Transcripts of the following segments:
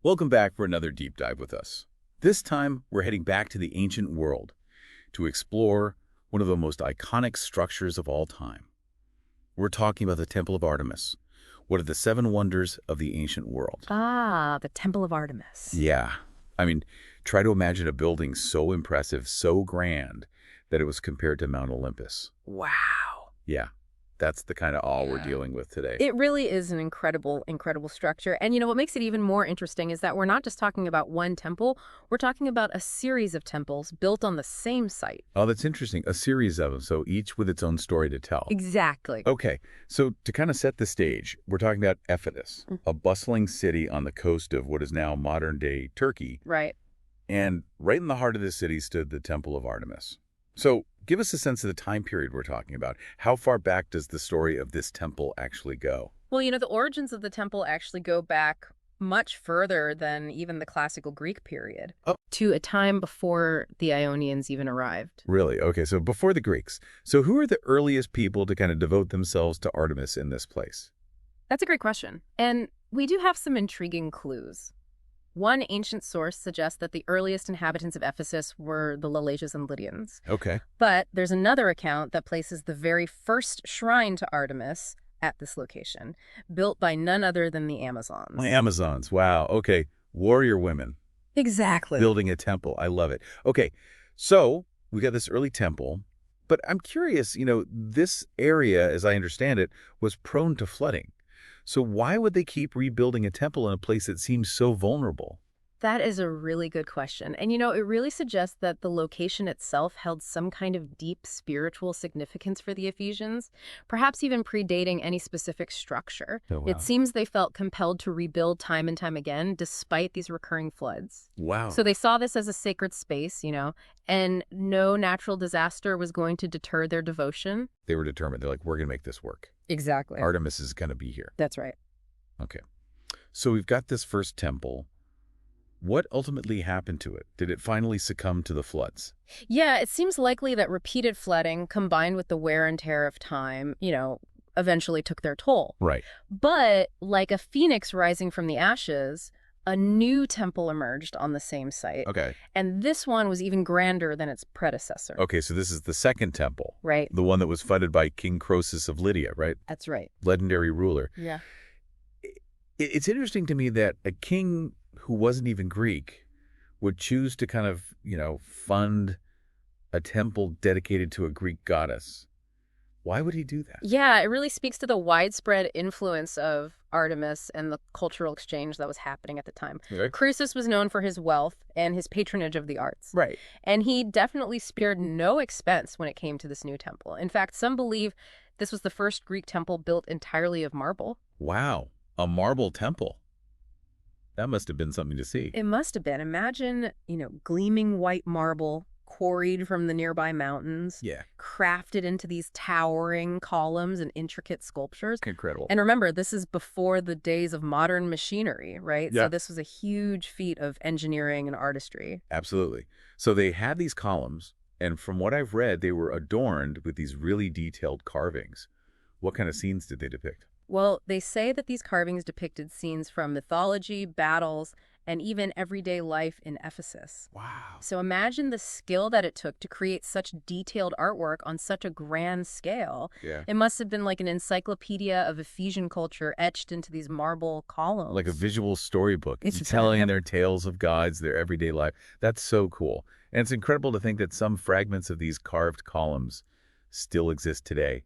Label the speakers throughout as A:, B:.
A: Welcome back for another deep dive with us. This time, we're heading back to the ancient world to explore one of the most iconic structures of all time. We're talking about the Temple of Artemis, one of the seven wonders of the ancient world.
B: Ah, the Temple of Artemis.
A: Yeah, I mean, try to imagine a building so impressive, so grand, that it was compared to Mount Olympus.
B: Wow.
A: Yeah, that's the kind of awe we're dealing with today.
B: It really is an incredible, incredible structure. And what makes it even more interesting is that we're not just talking about one temple, we're talking about a series of temples built on the same site.
A: Oh, that's interesting. A series of them, so each with its own story to tell.
B: Exactly.
A: Okay, so to kind of set the stage, we're talking about Ephesus, a bustling city on the coast of what is now modern-day Turkey.
B: Right.
A: And right in the heart of this city stood the Temple of Artemis. So give us a sense of the time period we're talking about. How far back does the story of this temple actually go?
B: Well, the origins of the temple actually go back much further than even the classical Greek period, to a time before the Ionians even arrived.
A: Really? Okay, so before the Greeks. So who are the earliest people to kind of devote themselves to Artemis in this place?
B: That's a great question. And we do have some intriguing clues. One ancient source suggests that the earliest inhabitants of Ephesus were the Lalages and Lydians.
A: Okay.
B: But there's another account that places the very first shrine to Artemis at this location, built by none other than the Amazons.
A: My Amazons. Wow. Okay. Warrior women
B: Exactly.
A: building a temple. I love it. Okay. So we got this early temple, but I'm curious, this area, as I understand it, was prone to flooding. So why would they keep rebuilding a temple in a place that seems so vulnerable?
B: That is a really good question. And it really suggests that the location itself held some kind of deep spiritual significance for the Ephesians, perhaps even predating any specific structure.
A: Oh, wow.
B: It seems they felt compelled to rebuild time and time again, despite these recurring floods.
A: Wow.
B: So they saw this as a sacred space, and no natural disaster was going to deter their devotion.
A: They were determined. They're like, we're going to make this work.
B: Exactly.
A: Artemis is going to be here.
B: That's right.
A: Okay. So we've got this first temple. What ultimately happened to it? Did it finally succumb to the floods?
B: Yeah, it seems likely that repeated flooding combined with the wear and tear of time, eventually took their toll.
A: Right.
B: But like a phoenix rising from the ashes, a new temple emerged on the same site.
A: Okay.
B: And this one was even grander than its predecessor.
A: Okay, so this is the second temple.
B: Right.
A: The one that was funded by King Croesus of Lydia, right?
B: That's right.
A: Legendary ruler.
B: Yeah.
A: It's interesting to me that a king who wasn't even Greek would choose to kind of, fund a temple dedicated to a Greek goddess. Why would he do that?
B: Yeah, it really speaks to the widespread influence of Artemis and the cultural exchange that was happening at the time.
A: Okay.
B: Croesus was known for his wealth and his patronage of the arts.
A: Right.
B: And he definitely spared no expense when it came to this new temple. In fact, some believe this was the first Greek temple built entirely of marble.
A: Wow. A marble temple. That must have been something to see.
B: It must have been. Imagine, gleaming white marble quarried from the nearby mountains.
A: Yeah.
B: Crafted into these towering columns and intricate sculptures.
A: Incredible.
B: And remember, this is before the days of modern machinery, right?
A: Yeah.
B: So this was a huge feat of engineering and artistry.
A: Absolutely. So they had these columns, and from what I've read, they were adorned with these really detailed carvings. What kind of scenes did they depict?
B: Well, they say that these carvings depicted scenes from mythology, battles, and even everyday life in Ephesus.
A: Wow.
B: So imagine the skill that it took to create such detailed artwork on such a grand scale.
A: Yeah.
B: It must have been like an encyclopedia of Ephesian culture etched into these marble columns.
A: Like a visual storybook.
B: It's
A: telling their tales of gods, their everyday life. That's so cool. And it's incredible to think that some fragments of these carved columns still exist today,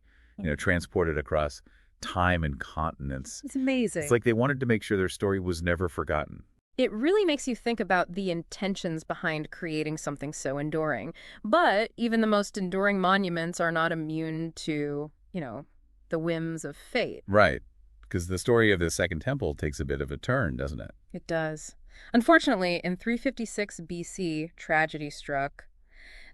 A: transported across time and continents.
B: It's amazing.
A: It's like they wanted to make sure their story was never forgotten.
B: It really makes you think about the intentions behind creating something so enduring. But even the most enduring monuments are not immune to, the whims of fate.
A: Right. Because the story of the Second Temple takes a bit of a turn, doesn't it?
B: It does. Unfortunately, in 356 BC, tragedy struck.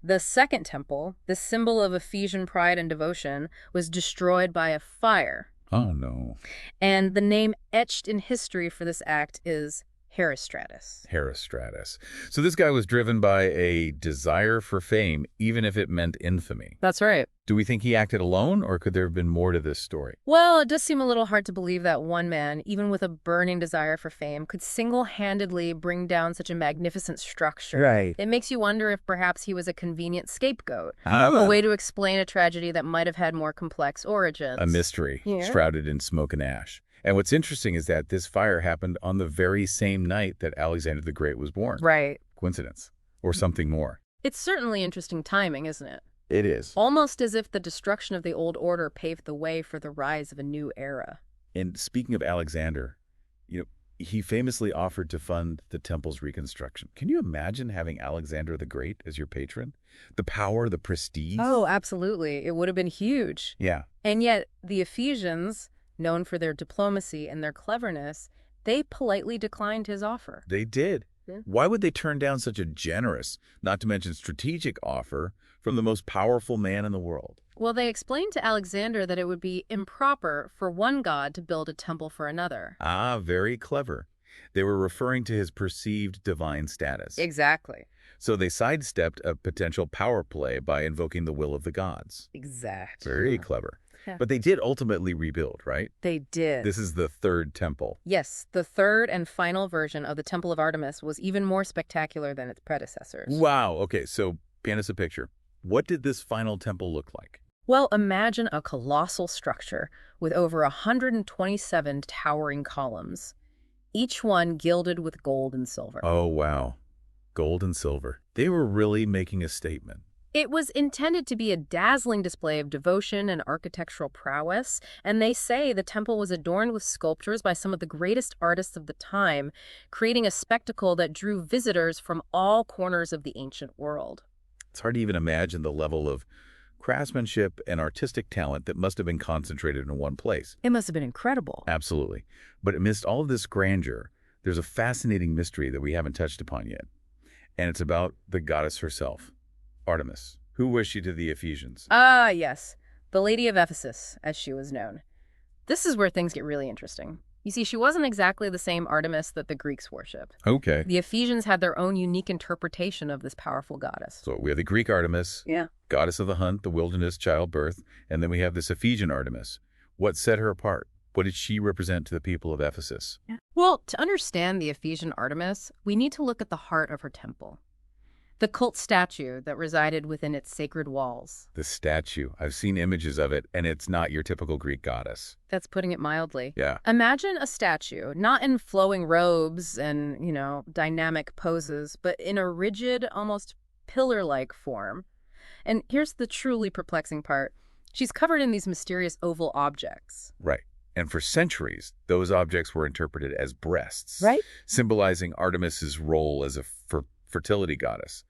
B: The Second Temple, the symbol of Ephesian pride and devotion, was destroyed by a fire.
A: Oh, no.
B: And the name etched in history for this act is Herostratus.
A: Herostratus. So this guy was driven by a desire for fame, even if it meant infamy.
B: That's right.
A: Do we think he acted alone, or could there have been more to this story?
B: Well, it does seem a little hard to believe that one man, even with a burning desire for fame, could single-handedly bring down such a magnificent structure.
A: Right.
B: It makes you wonder if perhaps he was a convenient scapegoat,
A: Ah,
B: a way to explain a tragedy that might have had more complex origins.
A: a mystery
B: Yeah.
A: shrouded in smoke and ash. And what's interesting is that this fire happened on the very same night that Alexander the Great was born.
B: Right.
A: Coincidence. Or something more.
B: It's certainly interesting timing, isn't it?
A: It is.
B: Almost as if the destruction of the old order paved the way for the rise of a new era.
A: And speaking of Alexander, he famously offered to fund the temple's reconstruction. Can you imagine having Alexander the Great as your patron? The power, the prestige?
B: Oh, absolutely. It would have been huge.
A: Yeah.
B: And yet, the Ephesians, known for their diplomacy and their cleverness, they politely declined his offer.
A: They did.
B: Yeah.
A: Why would they turn down such a generous, not to mention strategic offer from the most powerful man in the world?
B: Well, they explained to Alexander that it would be improper for one god to build a temple for another.
A: Ah, very clever. They were referring to his perceived divine status.
B: Exactly.
A: So they sidestepped a potential power play by invoking the will of the gods.
B: Exactly.
A: Very clever.
B: Yeah.
A: But they did ultimately rebuild, right?
B: They did.
A: This is the third temple.
B: Yes, the third and final version of the Temple of Artemis was even more spectacular than its predecessors.
A: Wow. Okay, so paint us a picture. What did this final temple look like?
B: Well, imagine a colossal structure with over 127 towering columns, each one gilded with gold and silver.
A: Oh, wow. Gold and silver. They were really making a statement.
B: It was intended to be a dazzling display of devotion and architectural prowess, and they say the temple was adorned with sculptures by some of the greatest artists of the time, creating a spectacle that drew visitors from all corners of the ancient world.
A: It's hard to even imagine the level of craftsmanship and artistic talent that must have been concentrated in one place.
B: It must have been incredible.
A: Absolutely. But amidst all of this grandeur, there's a fascinating mystery that we haven't touched upon yet. And it's about the goddess herself, Artemis. Who was she to the Ephesians?
B: Ah, yes. The Lady of Ephesus, as she was known. This is where things get really interesting. You see, she wasn't exactly the same Artemis that the Greeks worship.
A: Okay.
B: The Ephesians had their own unique interpretation of this powerful goddess.
A: So we have the Greek Artemis,
B: Yeah.
A: goddess of the hunt, the wilderness, childbirth, and then we have this Ephesian Artemis. What set her apart? What did she represent to the people of Ephesus?
B: Well, to understand the Ephesian Artemis, we need to look at the heart of her temple. The cult statue that resided within its sacred walls.
A: The statue. I've seen images of it, and it's not your typical Greek goddess.
B: That's putting it mildly.
A: Yeah.
B: Imagine a statue, not in flowing robes and, dynamic poses, but in a rigid, almost pillar-like form. And here's the truly perplexing part. She's covered in these mysterious oval objects.
A: Right. And for centuries, those objects were interpreted as breasts,
B: Right?
A: symbolizing Artemis's role as a fertility goddess.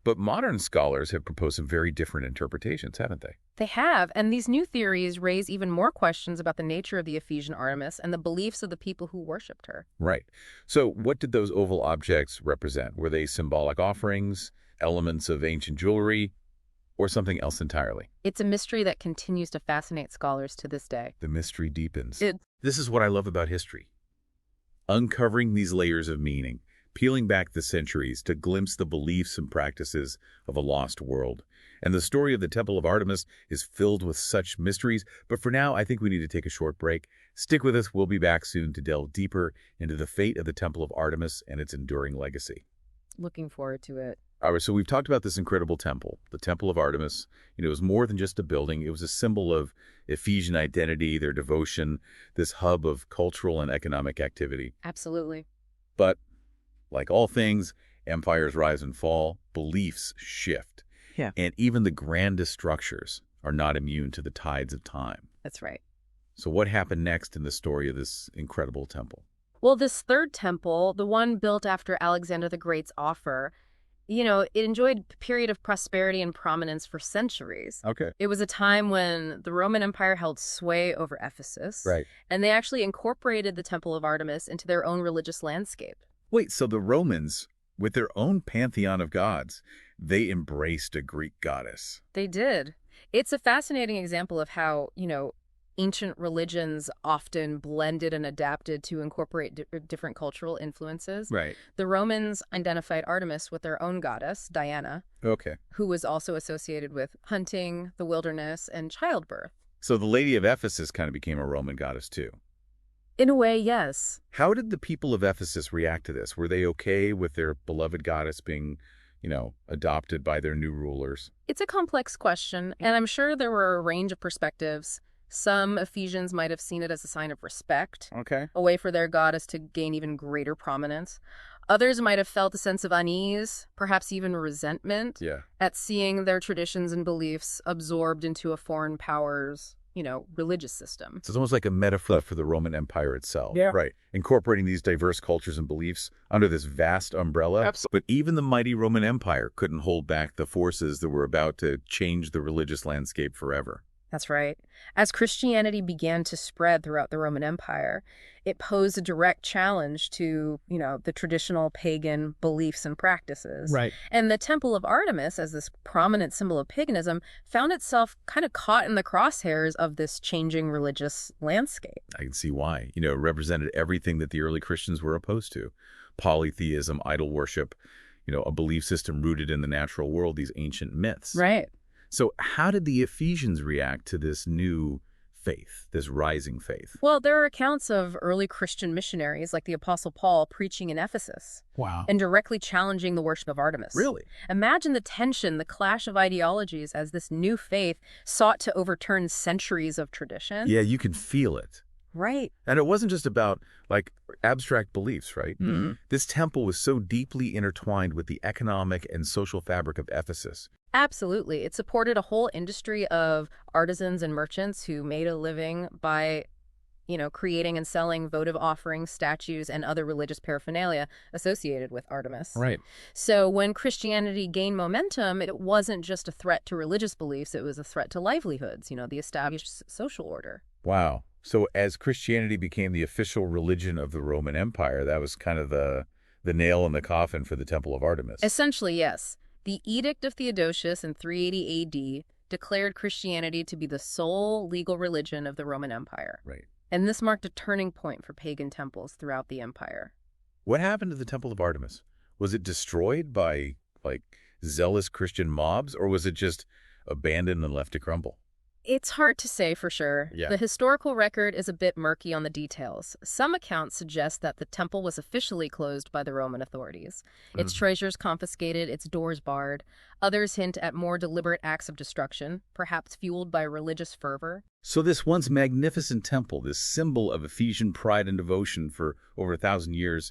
A: But modern scholars have proposed some very different interpretations, haven't they?
B: They have, and these new theories raise even more questions about the nature of the Ephesian Artemis and the beliefs of the people who worshipped her.
A: Right. So what did those oval objects represent? Were they symbolic offerings, elements of ancient jewelry, or something else entirely?
B: It's a mystery that continues to fascinate scholars to this day.
A: The mystery deepens.
B: It-
A: This is what I love about history. Uncovering these layers of meaning, peeling back the centuries to glimpse the beliefs and practices of a lost world. And the story of the Temple of Artemis is filled with such mysteries. But for now, I think we need to take a short break. Stick with us. We'll be back soon to delve deeper into the fate of the Temple of Artemis and its enduring legacy.
B: Looking forward to it.
A: All right, so we've talked about this incredible temple, the Temple of Artemis. It was more than just a building. It was a symbol of Ephesian identity, their devotion, this hub of cultural and economic activity.
B: Absolutely.
A: But like all things, empires rise and fall, beliefs shift.
B: Yeah.
A: And even the grandest structures are not immune to the tides of time.
B: That's right.
A: So what happened next in the story of this incredible temple?
B: Well, this third temple, the one built after Alexander the Great's offer, it enjoyed a period of prosperity and prominence for centuries.
A: Okay.
B: It was a time when the Roman Empire held sway over Ephesus.
A: Right.
B: And they actually incorporated the Temple of Artemis into their own religious landscape.
A: Wait, so the Romans, with their own pantheon of gods, they embraced a Greek goddess.
B: They did. It's a fascinating example of how, Ancient religions often blended and adapted to incorporate different cultural influences.
A: Right.
B: The Romans identified Artemis with their own goddess, Diana,
A: Okay.
B: who was also associated with hunting, the wilderness, and childbirth.
A: So the Lady of Ephesus kind of became a Roman goddess too.
B: In a way, yes.
A: How did the people of Ephesus react to this? Were they okay with their beloved goddess being, adopted by their new rulers?
B: It's a complex question, and I'm sure there were a range of perspectives. Some Ephesians might have seen it as a sign of respect,
A: Okay.
B: a way for their goddess to gain even greater prominence. Others might have felt a sense of unease, perhaps even resentment,
A: Yeah.
B: at seeing their traditions and beliefs absorbed into a foreign power's, religious system.
A: So it's almost like a metaphor for the Roman Empire itself.
B: Yeah.
A: Right. Incorporating these diverse cultures and beliefs under this vast umbrella.
B: Absolutely.
A: But even the mighty Roman Empire couldn't hold back the forces that were about to change the religious landscape forever.
B: That's right. As Christianity began to spread throughout the Roman Empire, it posed a direct challenge to, the traditional pagan beliefs and practices.
C: Right.
B: And the Temple of Artemis, as this prominent symbol of paganism, found itself kind of caught in the crosshairs of this changing religious landscape.
A: I can see why. It represented everything that the early Christians were opposed to. Polytheism, idol worship, a belief system rooted in the natural world, these ancient myths.
B: Right.
A: So how did the Ephesians react to this new faith, this rising faith?
B: Well, there are accounts of early Christian missionaries like the Apostle Paul preaching in Ephesus
C: Wow.
B: and directly challenging the worship of Artemis.
A: Really?
B: Imagine the tension, the clash of ideologies as this new faith sought to overturn centuries of tradition.
A: Yeah, you can feel it.
B: Right.
A: And it wasn't just about, abstract beliefs, right?
C: Mm-hmm.
A: This temple was so deeply intertwined with the economic and social fabric of Ephesus.
B: Absolutely. It supported a whole industry of artisans and merchants who made a living by, creating and selling votive offerings, statues, and other religious paraphernalia associated with Artemis.
C: Right.
B: So when Christianity gained momentum, it wasn't just a threat to religious beliefs, it was a threat to livelihoods, the established social order.
A: Wow. So as Christianity became the official religion of the Roman Empire, that was kind of the nail in the coffin for the Temple of Artemis.
B: Essentially, yes. The Edict of Theodosius in 380 AD declared Christianity to be the sole legal religion of the Roman Empire.
A: Right.
B: And this marked a turning point for pagan temples throughout the empire.
A: What happened to the Temple of Artemis? Was it destroyed by, zealous Christian mobs, or was it just abandoned and left to crumble?
B: It's hard to say for sure.
A: Yeah.
B: The historical record is a bit murky on the details. Some accounts suggest that the temple was officially closed by the Roman authorities, its treasures confiscated, its doors barred. Others hint at more deliberate acts of destruction, perhaps fueled by religious fervor.
A: So this once magnificent temple, this symbol of Ephesian pride and devotion for over 1,000 years,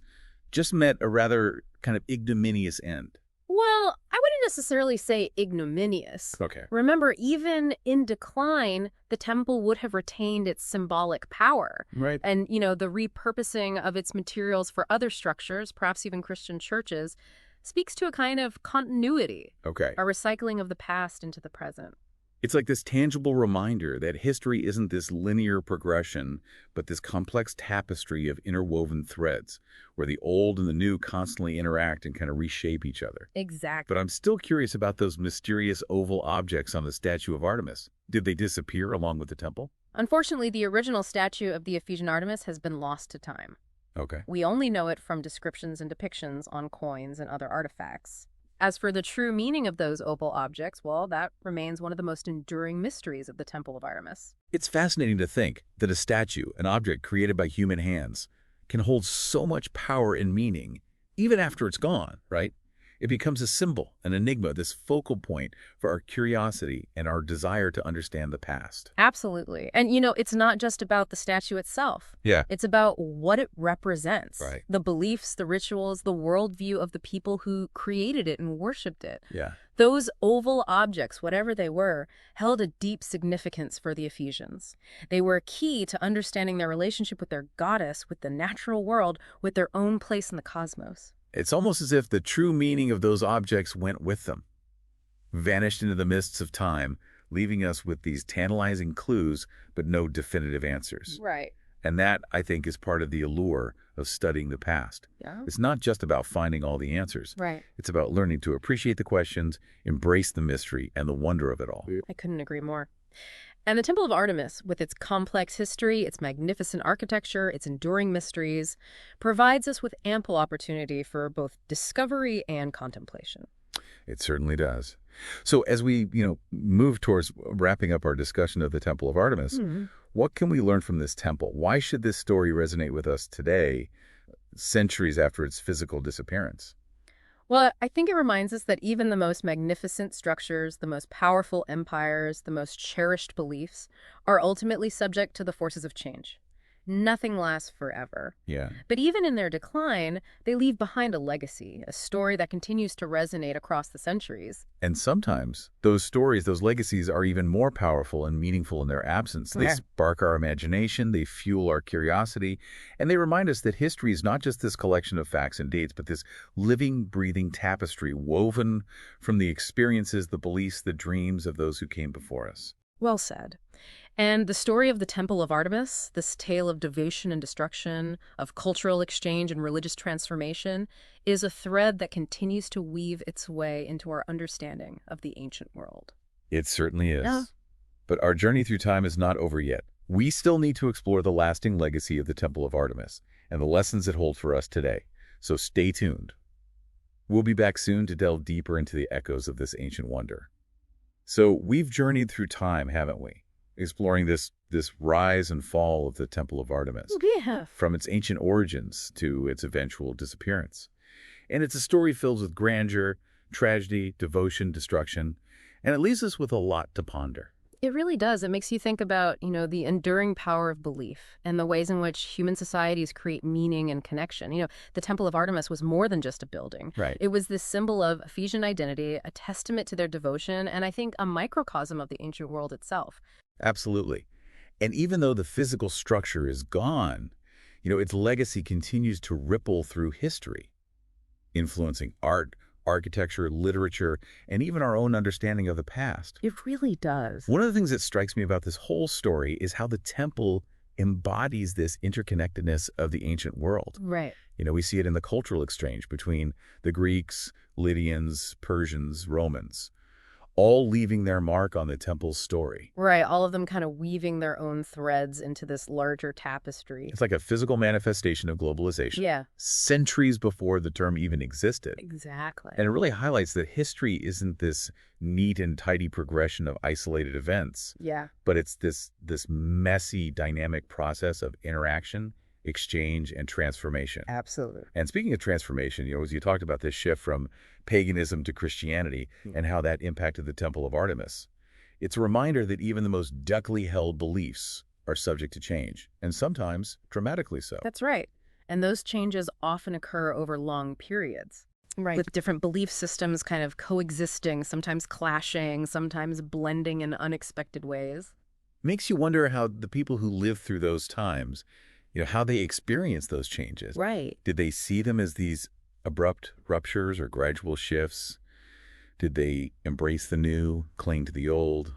A: just met a rather kind of ignominious end.
B: Well, I wouldn't necessarily say ignominious.
A: Okay.
B: Remember, even in decline, the temple would have retained its symbolic power.
A: Right.
B: And, the repurposing of its materials for other structures, perhaps even Christian churches, speaks to a kind of continuity,
A: Okay.
B: a recycling of the past into the present.
A: It's like this tangible reminder that history isn't this linear progression, but this complex tapestry of interwoven threads, where the old and the new constantly interact and kind of reshape each other.
B: Exactly.
A: But I'm still curious about those mysterious oval objects on the statue of Artemis. Did they disappear along with the temple?
B: Unfortunately, the original statue of the Ephesian Artemis has been lost to time.
A: Okay.
B: We only know it from descriptions and depictions on coins and other artifacts. As for the true meaning of those oval objects, well, that remains one of the most enduring mysteries of the Temple of Artemis.
A: It's fascinating to think that a statue, an object created by human hands, can hold so much power and meaning, even after it's gone, right? It becomes a symbol, an enigma, this focal point for our curiosity and our desire to understand the past.
B: Absolutely. And, it's not just about the statue itself.
A: Yeah.
B: It's about what it represents.
A: Right.
B: The beliefs, the rituals, the worldview of the people who created it and worshipped it.
A: Yeah.
B: Those oval objects, whatever they were, held a deep significance for the Ephesians. They were key to understanding their relationship with their goddess, with the natural world, with their own place in the cosmos.
A: It's almost as if the true meaning of those objects went with them, vanished into the mists of time, leaving us with these tantalizing clues, but no definitive answers.
B: Right.
A: And that, I think, is part of the allure of studying the past.
B: Yeah.
A: It's not just about finding all the answers.
B: Right.
A: It's about learning to appreciate the questions, embrace the mystery, and the wonder of it all.
B: I couldn't agree more. And the Temple of Artemis, with its complex history, its magnificent architecture, its enduring mysteries, provides us with ample opportunity for both discovery and contemplation.
A: It certainly does. So as we, move towards wrapping up our discussion of the Temple of Artemis,
B: Hmm.
A: what can we learn from this temple? Why should this story resonate with us today, centuries after its physical disappearance?
B: Well, I think it reminds us that even the most magnificent structures, the most powerful empires, the most cherished beliefs are ultimately subject to the forces of change. Nothing lasts forever.
A: Yeah.
B: But even in their decline, they leave behind a legacy, a story that continues to resonate across the centuries.
A: And sometimes those stories, those legacies are even more powerful and meaningful in their absence. They
B: Yeah.
A: spark our imagination, they fuel our curiosity, and they remind us that history is not just this collection of facts and dates, but this living, breathing tapestry woven from the experiences, the beliefs, the dreams of those who came before us.
B: Well said. And the story of the Temple of Artemis, this tale of devotion and destruction, of cultural exchange and religious transformation, is a thread that continues to weave its way into our understanding of the ancient world.
A: It certainly
B: Yeah.
A: is. But our journey through time is not over yet. We still need to explore the lasting legacy of the Temple of Artemis and the lessons it holds for us today. So stay tuned. We'll be back soon to delve deeper into the echoes of this ancient wonder. So we've journeyed through time, haven't we? Exploring this rise and fall of the Temple of Artemis,
B: Yeah.
A: from its ancient origins to its eventual disappearance. And it's a story filled with grandeur, tragedy, devotion, destruction, and it leaves us with a lot to ponder.
B: It really does. It makes you think about, the enduring power of belief and the ways in which human societies create meaning and connection. The Temple of Artemis was more than just a building.
A: Right.
B: It was this symbol of Ephesian identity, a testament to their devotion, and I think a microcosm of the ancient world itself.
A: Absolutely. And even though the physical structure is gone, its legacy continues to ripple through history, influencing art, architecture, literature, and even our own understanding of the past.
B: It really does.
A: One of the things that strikes me about this whole story is how the temple embodies this interconnectedness of the ancient world.
B: Right.
A: We see it in the cultural exchange between the Greeks, Lydians, Persians, Romans, all leaving their mark on the temple's story.
B: Right. All of them kind of weaving their own threads into this larger tapestry.
A: It's like a physical manifestation of globalization,
B: Yeah,
A: centuries before the term even existed.
B: exactly.
A: And it really highlights that history isn't this neat and tidy progression of isolated events,
B: Yeah.
A: but it's this messy, dynamic process of interaction, exchange, and transformation.
B: Absolutely.
A: And speaking of transformation, as you talked about this shift from paganism to Christianity and how that impacted the Temple of Artemis, it's a reminder that even the most darkly held beliefs are subject to change, and sometimes dramatically so.
B: That's right. And those changes often occur over long periods.
C: Right.
B: With different belief systems kind of coexisting, sometimes clashing, sometimes blending in unexpected ways.
A: Makes you wonder how the people who lived through those times, how they experienced those changes.
B: Right.
A: Did they see them as these abrupt ruptures or gradual shifts? Did they embrace the new, cling to the old,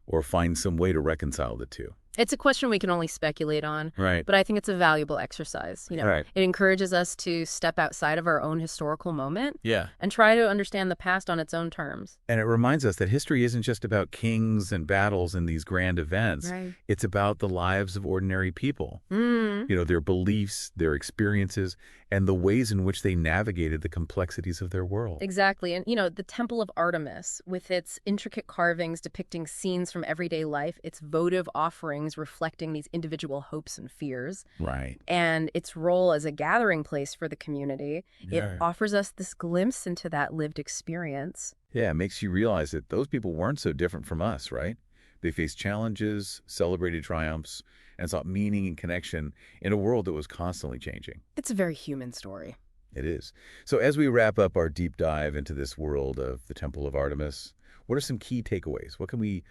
A: or find some way to reconcile the two?
B: It's a question we can only speculate on,
A: Right.
B: but I think it's a valuable exercise.
A: Right.
B: It encourages us to step outside of our own historical moment
A: Yeah.
B: and try to understand the past on its own terms.
A: And it reminds us that history isn't just about kings and battles and these grand events.
B: Right.
A: It's about the lives of ordinary people. Their beliefs, their experiences, and the ways in which they navigated the complexities of their world.
B: Exactly. And, the Temple of Artemis, with its intricate carvings depicting scenes from everyday life, its votive offerings reflecting these individual hopes and fears,
A: Right.
B: and its role as a gathering place for the community,
A: Yeah.
B: it offers us this glimpse into that lived experience.
A: Yeah, it makes you realize that those people weren't so different from us, right? They faced challenges, celebrated triumphs, and sought meaning and connection in a world that was constantly changing.
B: It's a very human story.
A: It is. So as we wrap up our deep dive into this world of the Temple of Artemis, what are some key takeaways? What can we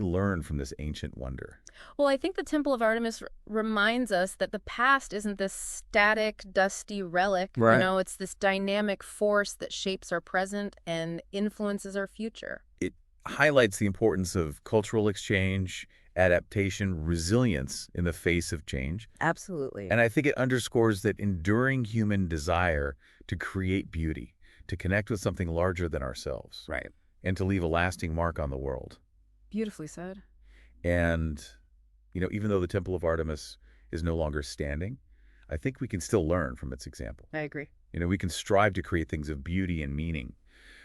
A: learn from this ancient wonder?
B: Well, I think the Temple of Artemis reminds us that the past isn't this static, dusty relic.
A: Right.
B: It's this dynamic force that shapes our present and influences our future.
A: It highlights the importance of cultural exchange, adaptation, resilience in the face of change.
B: Absolutely.
A: And I think it underscores that enduring human desire to create beauty, to connect with something larger than ourselves,
B: Right.
A: and to leave a lasting mark on the world.
B: Beautifully said.
A: And, even though the Temple of Artemis is no longer standing, I think we can still learn from its example.
B: I agree.
A: We can strive to create things of beauty and meaning,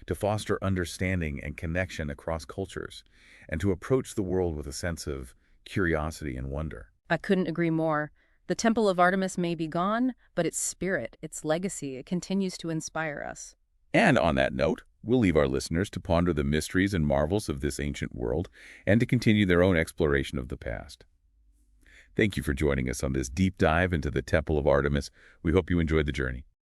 A: to foster understanding and connection across cultures, and to approach the world with a sense of curiosity and wonder.
B: I couldn't agree more. The Temple of Artemis may be gone, but its spirit, its legacy, it continues to inspire us.
A: And on that note, we'll leave our listeners to ponder the mysteries and marvels of this ancient world and to continue their own exploration of the past. Thank you for joining us on this deep dive into the Temple of Artemis. We hope you enjoyed the journey.